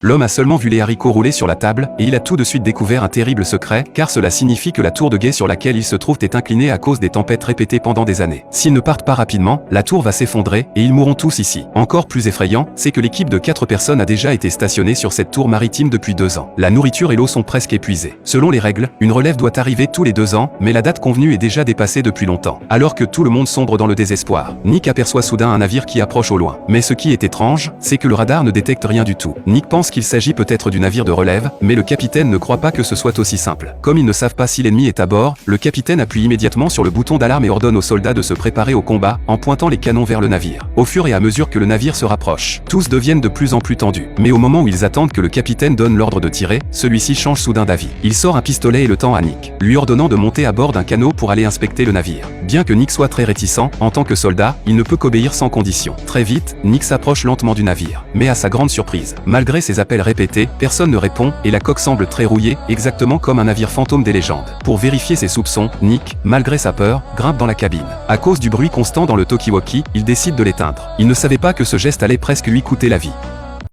L'homme a seulement vu les haricots rouler sur la table, et il a tout de suite découvert un terrible secret, car cela signifie que la tour de guet sur laquelle il se trouve est inclinée à cause des tempêtes répétées pendant des années. S'ils ne partent pas rapidement, la tour va s'effondrer, et ils mourront tous ici. Encore plus effrayant, c'est que l'équipe de 4 personnes a déjà été stationnée sur cette tour maritime depuis 2 ans. La nourriture et l'eau sont presque épuisées. Selon les règles, une relève doit arriver tous les 2 ans, mais la date convenue est déjà dépassée depuis longtemps. Alors que tout le monde sombre dans le désespoir, Nick aperçoit soudain un navire qui approche au loin. Mais ce qui est étrange, c'est que le radar ne détecte rien du tout. Nick pense qu'il s'agit peut-être du navire de relève, mais le capitaine ne croit pas que ce soit aussi simple. Comme ils ne savent pas si l'ennemi est à bord, le capitaine appuie immédiatement sur le bouton d'alarme et ordonne aux soldats de se préparer au combat, en pointant les canons vers le navire. Au fur et à mesure que le navire se rapproche, tous deviennent de plus en plus tendus. Mais au moment où ils attendent que le capitaine donne l'ordre de tirer, celui-ci change soudain d'avis. Il sort un pistolet et le tend à Nick, lui ordonnant de monter à bord d'un canot pour aller inspecter le navire. Bien que Nick soit très réticent, en tant que soldat, il ne peut qu'obéir sans condition. Très vite, Nick s'approche lentement du navire. Mais à sa grande surprise, malgré ses appels répétés, personne ne répond, et la coque semble très rouillée, exactement comme un navire fantôme des légendes. Pour vérifier ses soupçons, Nick, malgré sa peur, grimpe dans la cabine. À cause du bruit constant dans le talkie-walkie, il décide de l'éteindre. Il ne savait pas que ce geste allait presque lui coûter la vie.